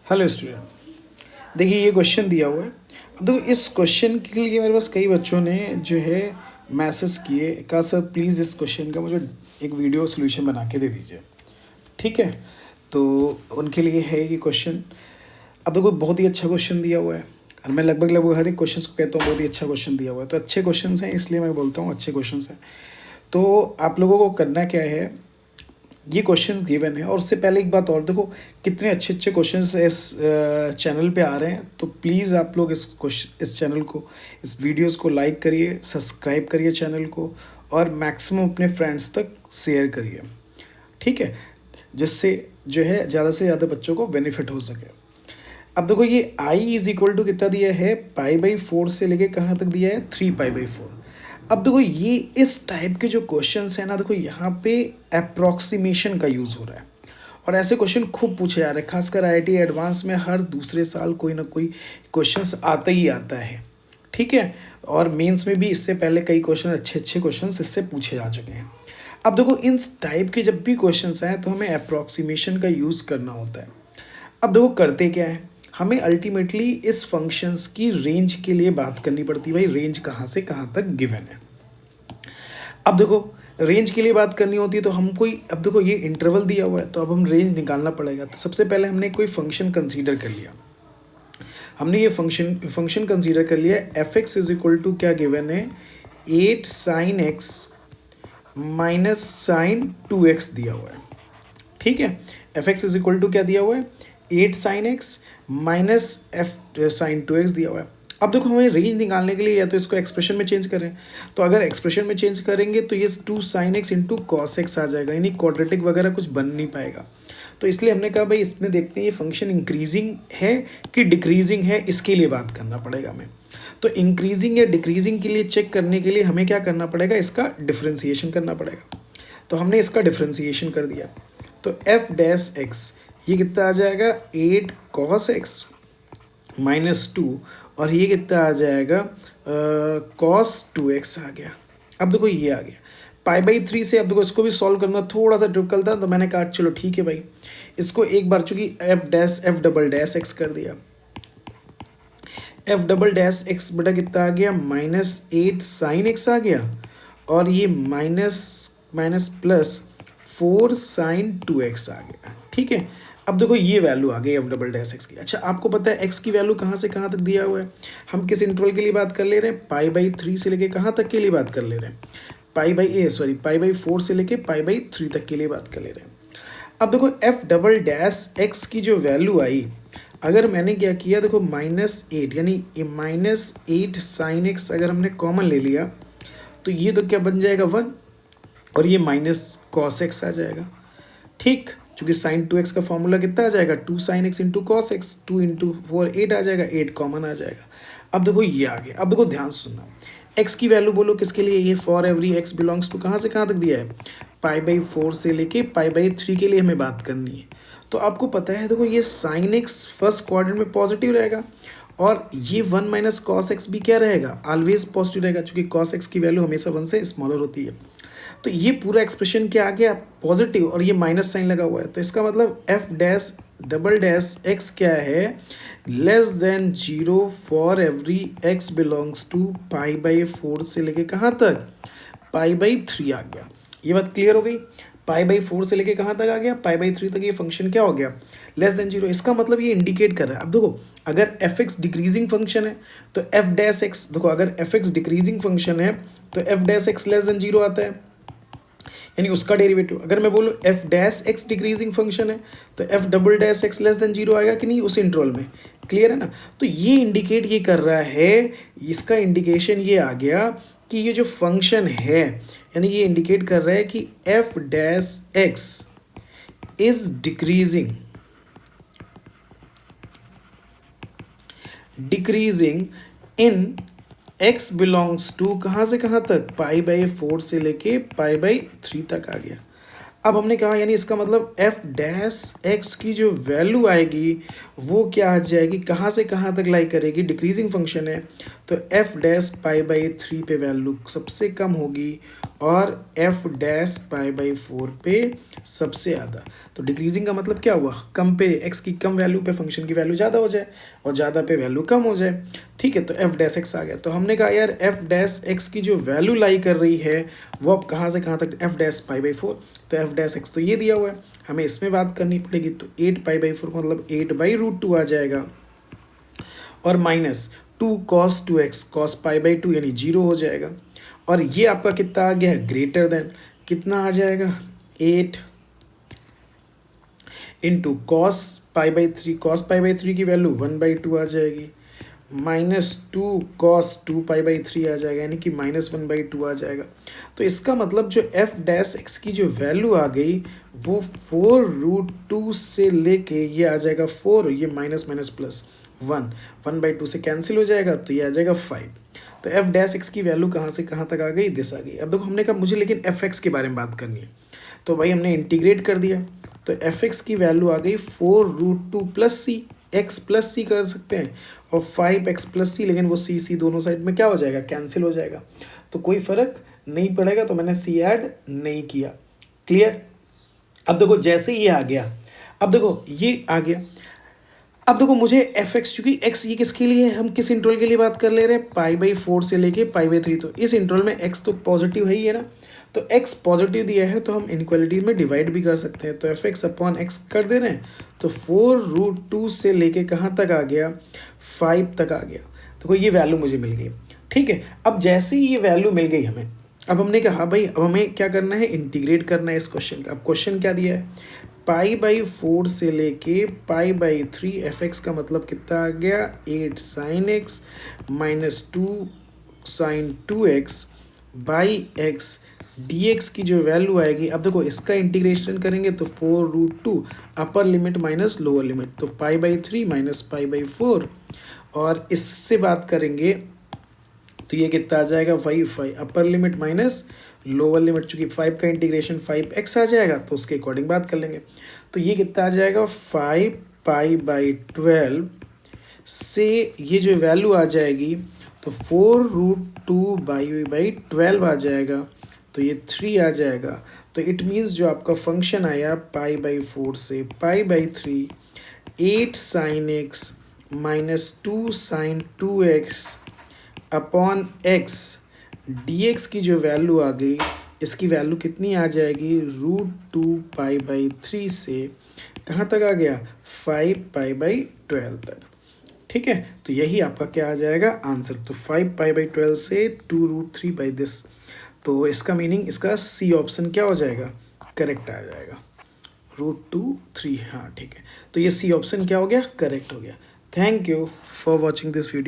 Hello student, देखिए ये question दिया हुआ है। अब देखो इस क्वेश्चन के लिए मेरे पास कई बच्चों ने जो है मैसेज किए, कहा सर प्लीज़ इस क्वेश्चन का मुझे एक वीडियो सोल्यूशन बना के दे दीजिए। ठीक है, तो उनके लिए है ये क्वेश्चन। अब देखो बहुत ही अच्छा क्वेश्चन दिया हुआ है और मैं लगभग हर एक क्वेश्चन को कहता हूँ बहुत ही अच्छा क्वेश्चन दिया हुआ है। तो अच्छे क्वेश्चन हैं इसलिए मैं बोलता हूँ अच्छे क्वेश्चन हैं। तो आप लोगों को करना क्या है, ये क्वेश्चन गिवन है और उससे पहले एक बात और देखो कितने अच्छे अच्छे क्वेश्चंस इस चैनल पे आ रहे हैं। तो प्लीज़ आप लोग इस चैनल को, इस वीडियोस को लाइक करिए, सब्सक्राइब करिए चैनल को और मैक्सिमम अपने फ्रेंड्स तक शेयर करिए। ठीक है, जिससे जो है ज़्यादा से ज़्यादा बच्चों को बेनिफिट हो सके। अब देखो ये आई इज इक्वल टू कितना दिया है, π/4 से लेके कहाँ तक दिया है, 3π/4। अब देखो ये इस टाइप के जो क्वेश्चंस हैं ना, देखो यहाँ पे अप्रॉक्सीमेशन का यूज़ हो रहा है और ऐसे क्वेश्चन खूब पूछे जा रहे हैं। खासकर आईआईटी एडवांस में हर दूसरे साल कोई ना कोई क्वेश्चंस आता ही आता है। ठीक है, और मेंस में भी इससे पहले कई क्वेश्चन अच्छे अच्छे क्वेश्चंस इससे पूछे जा चुके हैं। अब देखो इन टाइप के जब भी क्वेश्चंस आए तो हमें अप्रॉक्सीमेशन का यूज़ करना होता है। अब देखो करते क्या है, हमें अल्टीमेटली इस फंक्शंस की रेंज के लिए बात करनी पड़ती है। भाई रेंज कहाँ से कहाँ तक गिवन है। अब देखो रेंज के लिए बात करनी होती है तो हम कोई, अब देखो ये इंटरवल दिया हुआ है तो अब हम रेंज निकालना पड़ेगा। तो सबसे पहले हमने कोई फंक्शन कंसीडर कर लिया, हमने ये फंक्शन कंसीडर कर लिया। F x is equal to क्या गिवन है, 8 sin x minus sign 2x दिया हुआ है। ठीक है, f x is equal to क्या दिया हुआ है, 8 sin x minus f sine 2x दिया हुआ है। अब देखो हमें रेंज निकालने के लिए या तो इसको एक्सप्रेशन में चेंज करें, तो अगर एक्सप्रेशन में चेंज करेंगे तो ये 2 sin x into cos x आ जाएगा, यानी क्वाड्रेटिक वगैरह कुछ बन नहीं पाएगा। तो इसलिए हमने कहा भाई इसमें देखते हैं ये फंक्शन इंक्रीजिंग है कि डिक्रीजिंग है, इसके लिए बात करना पड़ेगा हमें। तो इंक्रीजिंग या डिक्रीजिंग के लिए चेक करने के लिए हमें क्या करना पड़ेगा, इसका डिफ्रेंसिएशन करना पड़ेगा। तो हमने इसका डिफ्रेंसिएशन कर दिया। तो एफ डैश एक्स ये कितना आ जाएगा, 8 cos x माइनस 2 और ये कितना आ जाएगा, cos 2x आ गया। अब देखो ये आ गया π/3 से। अब देखो इसको भी सॉल्व करना थोड़ा सा डिफिकल्ट था तो मैंने कहा चलो ठीक है भाई, इसको एक बार चूंकि एफ डबल डैश एक्स कर दिया। एफ डबल डैश एक्स बटा कितना आ गया, -8 sin x आ गया और ये माइनस प्लस 4 sin 2x आ गया। ठीक है, अब देखो ये वैल्यू आ गई एफ डबल डैश एक्स की। अच्छा आपको पता है एक्स की वैल्यू कहाँ से कहाँ तक दिया हुआ है, हम किस इंटरवल के लिए बात कर ले रहे हैं, π/3 से लेके कहाँ तक के लिए बात कर ले रहे हैं, π/4 से लेके π/3 तक के लिए बात कर ले रहे हैं। अब देखो एफ डबल डैश एक्स की जो वैल्यू आई, अगर मैंने क्या किया देखो -8 यानी -8 sin x अगर हमने कॉमन ले लिया तो ये तो क्या बन जाएगा 1 और ये माइनस cos x आ जाएगा। ठीक, चूंकि sin 2x का फॉर्मूला कितना आ जाएगा, 2 sin x into cos x, 2 into 4 8 आ जाएगा, 8 कॉमन आ जाएगा। अब देखो ये आ गया। अब देखो ध्यान से सुनना, x की वैल्यू बोलो किसके लिए, ये for every x belongs to कहाँ से कहाँ तक दिया है, π/4 से लेके π/3 के लिए हमें बात करनी है। तो आपको पता है देखो ये sin x फर्स्ट क्वाड्रेंट में पॉजिटिव रहेगा और ये 1 माइनस cos x भी क्या रहेगा, ऑलवेज पॉजिटिव रहेगा, चूंकि cos x की वैल्यू हमेशा 1 से स्मॉलर होती है। तो ये पूरा एक्सप्रेशन क्या आ गया, पॉजिटिव और ये माइनस साइन लगा हुआ है। तो इसका मतलब F dash double dash x क्या है, less than 0 for every x belongs to π/4 से लेके कहाँ तक, π/3 आ गया। ये बात क्लियर हो गई, π/4 से लेके कहाँ तक आ गया, π/3 तक ये फंक्शन क्या हो गया, लेस देन 0। इसका मतलब ये इंडिकेट कर रहा है। अब देखो अगर एफ एक्स डिक्रीजिंग फंक्शन है तो एफ डैश एक्स, देखो अगर एफ एक्स डिक्रीजिंग फंक्शन है तो F dash x less than 0 आता है, यानी उसका डेरिवेटिव। अगर मैं बोलूँ F dash x decreasing function है तो F double dash x less than 0 आएगा कि नहीं उस इंटरवल में, क्लियर है ना। तो ये इंडिकेट ये कर रहा है, इसका इंडिकेशन ये आ गया कि ये जो फंक्शन है, यानी ये इंडिकेट कर रहा है कि F dash x is decreasing in x belongs to कहाँ से कहाँ तक, π/4 से लेके π/3 तक आ गया। अब हमने कहा यानी इसका मतलब एफ डैश एक्स की जो वैल्यू आएगी वो क्या आ जाएगी, कहाँ से कहाँ तक लाई करेगी, डिक्रीजिंग फंक्शन है तो एफ डैश पाई बाई 3 पे वैल्यू सबसे कम होगी और एफ डैश पाई बाई 4 पे सबसे ज़्यादा। तो डिक्रीजिंग का मतलब क्या हुआ, कम पे एक्स की कम वैल्यू पे फंक्शन की वैल्यू ज़्यादा हो जाए और ज़्यादा पे वैल्यू कम हो जाए। ठीक है, तो एफ डैश एक्स आ गया। तो हमने कहा यार एफ डैश एक्स की जो वैल्यू लाई कर रही है वो अब कहाँ से कहाँ तक, एफ डैश पाई बाई 4, तो एफ डैश एक्स तो ये दिया हुआ है, हमें इसमें बात करनी पड़ेगी। तो 8 पाई बाई 4 मतलब 8/√2 आ जाएगा और minus 2 cos 2x cos pi by 2 यानी 0 हो जाएगा। और ये आपका कितना आ गया है, ग्रेटर देन, कितना आ जाएगा 8 into cos pi by 3, cos pi by 3 की वैल्यू 1/2 आ जाएगी, -2 कॉस 2 पाई बाई 3 आ जाएगा यानी कि -1/2 आ जाएगा। तो इसका मतलब जो एफ डैश एक्स की जो वैल्यू आ गई वो 4√2 से लेके ये आ जाएगा 4, ये माइनस माइनस प्लस 1/2 से कैंसिल हो जाएगा तो ये आ जाएगा 5। तो एफ डैश एक्स की वैल्यू कहाँ से कहाँ तक आ गई, दिस आ गई। अब देखो हमने कहा मुझे लेकिन एफ एक्स के बारे में बात करनी है, तो भाई हमने इंटीग्रेट कर दिया तो एफ एक्स की वैल्यू आ गई 4√2 प्लस सी, एक्स प्लस सी कर सकते हैं और 5x प्लस सी, लेकिन वो सी दोनों साइड में क्या हो जाएगा, कैंसिल हो जाएगा, तो कोई फर्क नहीं पड़ेगा, तो मैंने सी ऐड नहीं किया। क्लियर। अब देखो जैसे ये आ गया, अब देखो ये आ गया, अब देखो मुझे एफ एक्स, चूंकि एक्स ये किसके लिए है, हम किस इंटरवल के लिए बात कर ले रहे हैं, पाई बाई 4 से लेके पाई बाई 3, तो इस इंटरवल में एक्स तो पॉजिटिव है ही है ना, तो एक्स पॉजिटिव दिया है तो हम इनक्वालिटी में डिवाइड भी कर सकते हैं। तो एफ एक्स अपॉन एक्स कर दे रहे हैं, तो 4√2 से लेके कहाँ तक आ गया, 5 तक आ गया। देखो ये वैल्यू मुझे मिल गई। ठीक है, अब जैसे ही ये वैल्यू मिल गई हमें, अब हमने कहा भाई अब हमें क्या करना है, इंटीग्रेट करना है इस क्वेश्चन का। अब क्वेश्चन क्या दिया है, पाई बाई 4 से लेके पाई बाई 3, एफ एक्स का मतलब कितना आ गया, 8 sine x -2 sine 2x by x d x की जो वैल्यू आएगी, अब देखो इसका इंटीग्रेशन करेंगे तो 4√2 upper limit minus lower limit, तो pi by 3 minus pi by 4, और इससे बात करेंगे तो ये कितना आ जाएगा, 5 अपर लिमिट माइनस लोअर लिमिट, चूंकि 5 का इंटीग्रेशन 5x आ जाएगा तो उसके अकॉर्डिंग बात कर लेंगे। तो ये कितना आ जाएगा, 5 पाई बाई 12 से ये जो वैल्यू आ जाएगी तो 4√2 बाई 12 आ जाएगा, तो ये 3 आ जाएगा। तो इट मीन्स जो आपका फंक्शन आया पाई बाई 4 से pi by 3, 8 sine x -2 sine 2x upon x d x की जो वैल्यू आ गई, इसकी वैल्यू कितनी आ जाएगी, √2 पाई बाई 3 से कहाँ तक आ गया, 5 पाई बाई 12 तक। ठीक है, तो यही आपका क्या आ जाएगा आंसर। तो 5 पाई बाई 12 से 2√3 बाई दिस, तो इसका मीनिंग इसका सी ऑप्शन क्या हो जाएगा, करेक्ट आ जाएगा, √2 3। हाँ ठीक है, तो ये सी ऑप्शन क्या हो गया, करेक्ट हो गया। Thank you for watching this video.